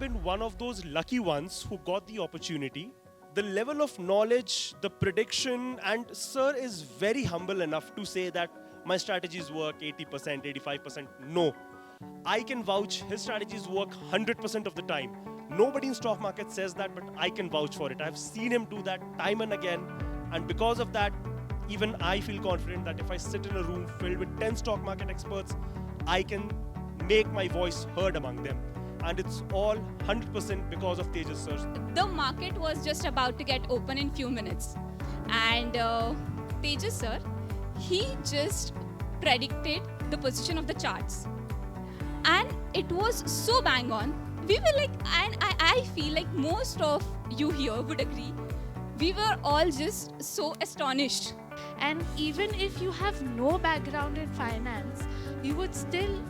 been one of those lucky ones who got the opportunity. The level of knowledge, the prediction, and sir is very humble enough to say that my strategies work 80%, 85%. No. I can vouch his strategies work 100% of the time. Nobody in stock market says that, but I can vouch for it. I've seen him do that time and again. And because of that, even I feel confident that if I sit in a room filled with 10 stock market experts, I can make my voice heard among them. And it's all 100% because of Tejas sir. The market was just about to get open in few minutes. And Tejas sir, he just predicted the position of the charts. And it was so bang on. We were like, and I feel like most of you here would agree, we were all just so astonished. And even if you have no background in finance, you would still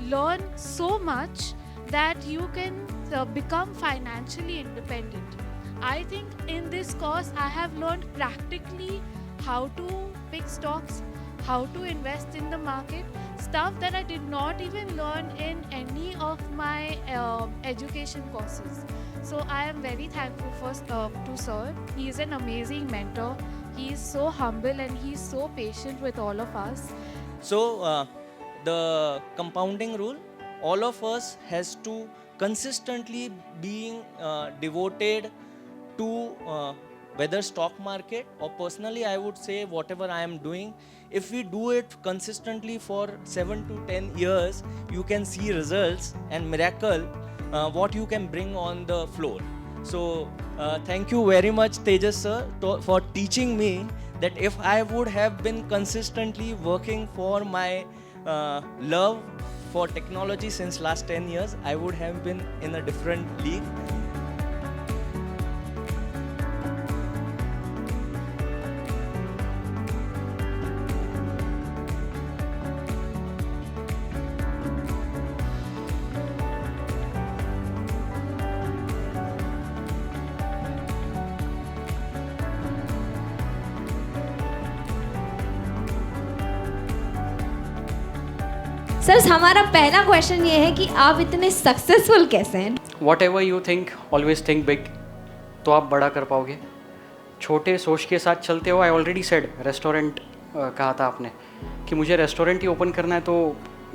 learn so much that you can become financially independent. I think in this course I have learned practically how to pick stocks, how to invest in the market, stuff that I did not even learn in any of my education courses. So I am very thankful first to sir. He is an amazing mentor. He is so humble and he is so patient with all of us. So the compounding rule, all of us has to consistently being devoted to whether stock market or personally I would say whatever I am doing, if we do it consistently for 7 to 10 years, you can see results and miracle what you can bring on the floor. So thank you very much Tejas sir for teaching me that if I would have been consistently working for my love for technology since last 10 years, I would have been in a different league. Sir हमारा पहला question ये है कि आप इतने successful कैसे हैं? Whatever you think, always think big. तो आप बड़ा कर पाओगे. छोटे सोच के साथ चलते हो. I already said रेस्टोरेंट कहा था आपने कि मुझे रेस्टोरेंट ही ओपन करना है तो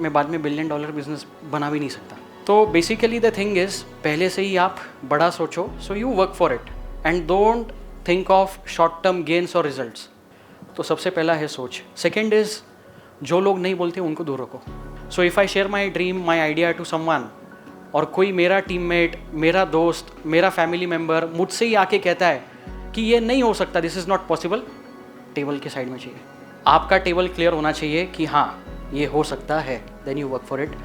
मैं बाद में $1 बिलियन बिजनेस बना भी नहीं सकता. तो बेसिकली द थिंग इज़ पहले से ही आप बड़ा सोचो. So you work for it and don't think of short term gains और रिजल्ट्स. तो सबसे पहला है सोच. सेकेंड इज़ जो लोग नहीं बोलते उनको दूर रखो. So if I share my dream my idea to someone और कोई मेरा टीममेट, मेरा दोस्त, मेरा फैमिली मेम्बर मुझसे ही आके कहता है कि ये नहीं हो सकता, this is not possible, table के साइड में चाहिए. आपका टेबल क्लियर होना चाहिए कि हाँ ये हो सकता है, then you work for it.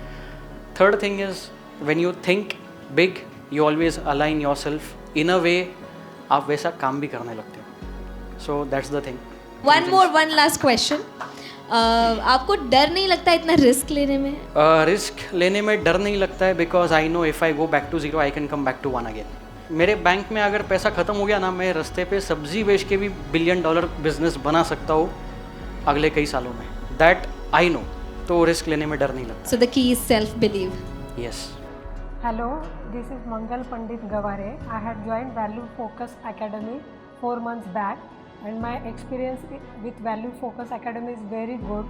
Third thing is when you think big you always align yourself in a way, आप वैसा काम भी करने लगते हो. So that's the thing. One last question. आपको डर नहीं लगता इतना रिस्क लेने में? रिस्क लेने में डर नहीं लगता है because I know if I go back to zero I can come back to one again. मेरे बैंक में अगर पैसा ख़त्म हो गया ना, मैं रास्ते पे सब्जी बेच के भी $1 बिलियन बिजनेस बना सकता हूँ अगले कई सालों में. That I know. तो रिस्क लेने में डर नहीं लगता. So the key is self believe. Yes. Hello, this is Mangal Pandit Gaware. I had joined Value Focus Academy 4 months back and my experience with Value Focus Academy is very good.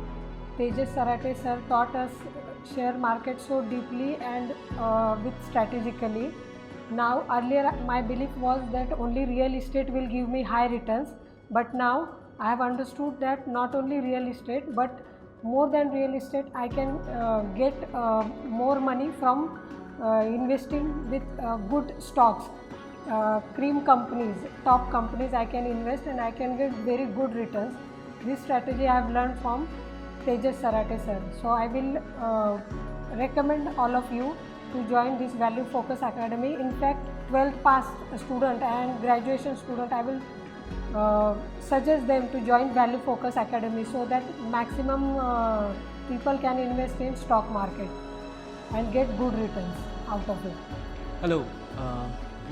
Tejas Sarate sir taught us share market so deeply and with strategically. Now earlier my belief was that only real estate will give me high returns, but now I have understood that not only real estate but more than real estate I can get more money from investing with good stocks, cream companies, top companies I can invest and I can get very good returns. This strategy I have learned from Tejas Sarate sir. So I will recommend all of you to join this Value Focus Academy. In fact 12th pass student and graduation student I will suggest them to join Value Focus Academy so that maximum people can invest in stock market and get good returns out of it. Hello,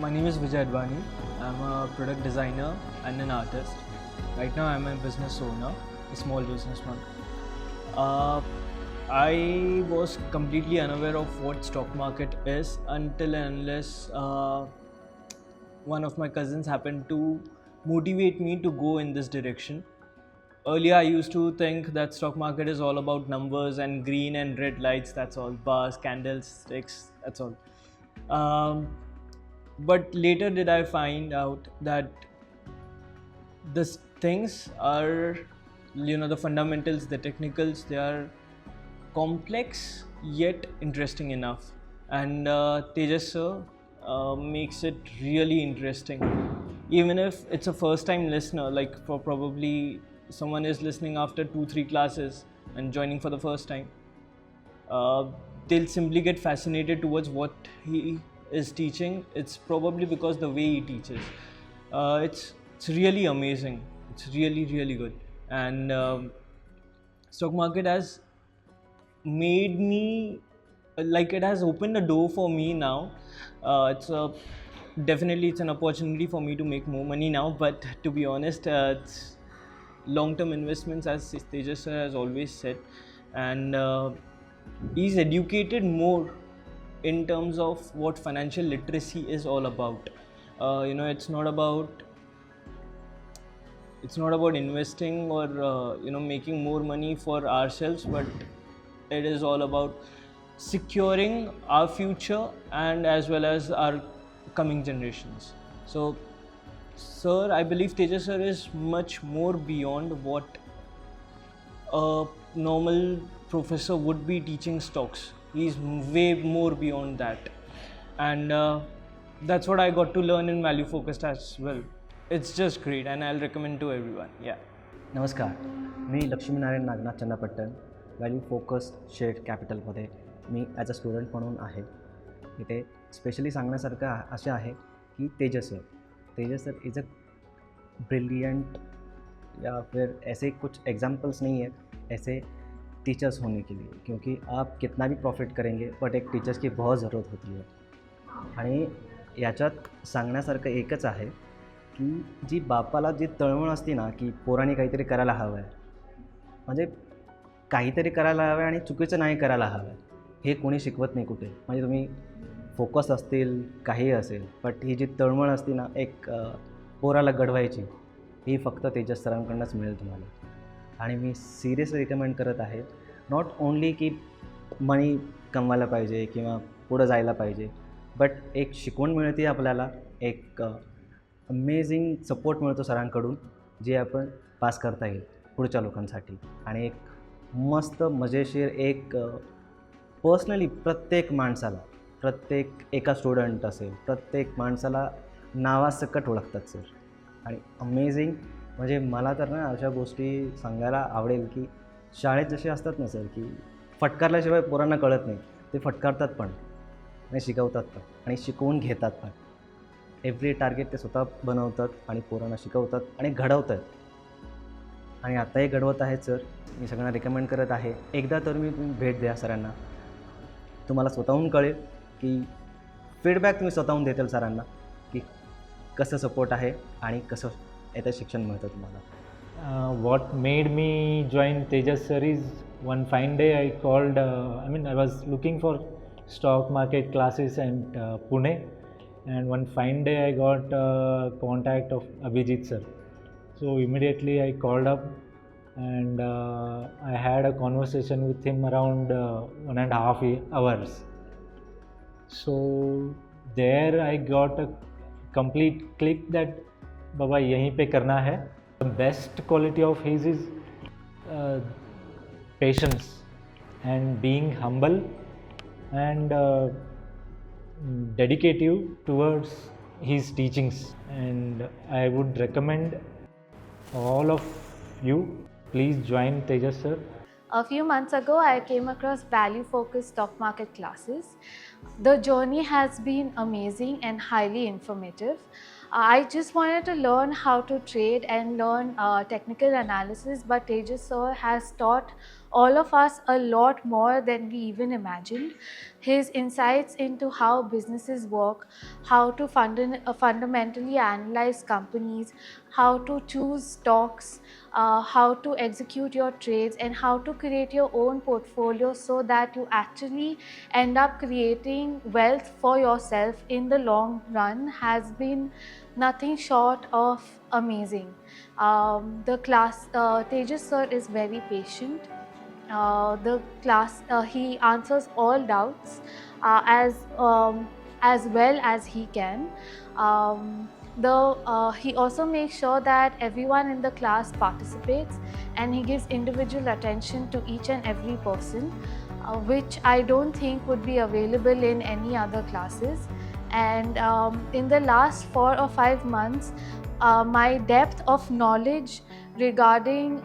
my name is Vijay Advani. I'm a product designer and an artist. Right now I'm a business owner, a small businessman. I was completely unaware of what stock market is until and unless one of my cousins happened to motivate me to go in this direction. Earlier, I used to think that stock market is all about numbers and green and red lights. That's all, bars, candlesticks. That's all. But later, did I find out that these things are, the fundamentals, the technicals, they are complex yet interesting enough. And Tejas sir makes it really interesting. Even if it's a first time listener, like for probably someone is listening after 2-3 classes and joining for the first time, they'll simply get fascinated towards what he is teaching. It's probably because the way he teaches. It's really amazing. It's really, really good. And stock market has made me, like, it has opened a door for me now. Definitely it's an opportunity for me to make more money now, but to be honest, it's long-term investments, as Tejas sir has always said, and he's educated more in terms of what financial literacy is all about. It's not about investing or making more money for ourselves, but it is all about securing our future and as well as our coming generations. So sir, I believe Tejas sir is much more beyond what a normal professor would be teaching stocks. He's way more beyond that, and that's what I got to learn in Value Focused as well. It's just great, and I'll recommend to everyone. Yeah. नमस्कार, मी Laxminarayan Nagnath Channapattan value focus share कॅपिटलमध्ये मी as a student म्हणून आहे. इथे specially सांगण्यासारखं असे आहे की Tejas sir is a brilliant, या फिर ऐसे कुछ एग्जाम्पल्स नहीं है ऐसे टीचर्स होने के लिए, क्योंकि आप कितना भी प्रॉफिट करेंगे बट एक टीचर्स की बहुत ज़रूरत होती है. आणि याच्यात सांगण्यासारखं एकच आहे की जी बापाला जी तळमळ असते ना की पोरांनी काहीतरी करायला हवं आहे, म्हणजे काहीतरी करायला हवं आहे आणि चुकीचं नाही करायला हवं आहे, हे कोणी शिकवत नाही कुठे. म्हणजे तुम्ही फोकस असतील, काहीही असेल, बट ही जी तळमळ असते ना एक पोराला घडवायची, ही फक्त तेजस सरांकडूनच मिळेल तुम्हाला. आणि मी सिरियसली रिकमेंड करत आहे, नॉट ओन्ली की मनी कमवायला पाहिजे किंवा पुढं जायला पाहिजे, बट एक शिकवण मिळते आपल्याला, एक अमेझिंग सपोर्ट मिळतो सरांकडून, जे आपण पास करता येईल पुढच्या लोकांसाठी. आणि एक मस्त मजेशीर एक पर्सनली प्रत्येक माणसाला, प्रत्येक एका स्टुडंट असेल, प्रत्येक माणसाला नावासकट ओळखतात सर. आणि अमेझिंग, म्हणजे मला तर ना अशा गोष्टी सांगायला आवडेल की शाळेत जसे असतात ना सर, की फटकारल्याशिवाय पोरांना कळत नाही, ते फटकारतात पण आणि शिकवतात पण आणि शिकवून घेतात पण. एव्हरी टार्गेट ते स्वतः बनवतात आणि पोरांना शिकवतात आणि घडवतात. आणि आत्ताही घडवत आहेत सर. मी सगळ्यांना रिकमेंड करत आहे, एकदा तर तुम्ही भेट द्या सरांना, तुम्हाला स्वतःहून कळेल की फीडबॅक तुम्ही स्वतःहून देताल सरांना की कसं सपोर्ट आहे आणि कसं याचं शिक्षण मिळतं तुम्हाला. What made me join Tejas sir is one fine day I called, I was looking for stock market classes in Pune, and one fine day I got contact of Abhijit sir. So immediately I called up and I had a conversation with him around 1.5 hours. So there I got a complete click that बाबा यहीं पे करना है. The best quality of his is patience and being humble and dedicative towards his teachings. And I would recommend all of you, please join Tejas sir. A few months ago, I came across value-focused stock market classes. The journey has been amazing and highly informative. I just wanted to learn how to trade and learn technical analysis, but Tejas sir has taught all of us a lot more than we even imagined. His insights into how businesses work, how to fundamentally analyze companies, how to choose stocks, how to execute your trades, and how to create your own portfolio so that you actually end up creating wealth for yourself in the long run has been nothing short of amazing. Tejas sir is very patient. He answers all doubts as well as he can. He also makes sure that everyone in the class participates, and he gives individual attention to each and every person, which I don't think would be available in any other classes. And in the last 4 or 5 months, my depth of knowledge regarding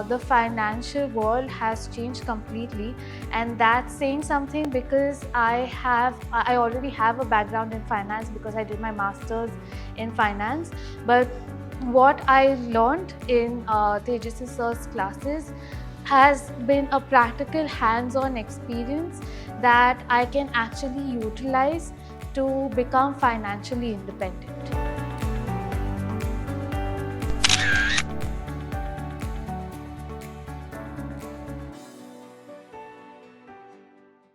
the financial world has changed completely, and that's saying something because I already have a background in finance because I did my master's in finance. But what I learned in Tejas sir's classes has been a practical hands-on experience that I can actually utilize to become financially independent.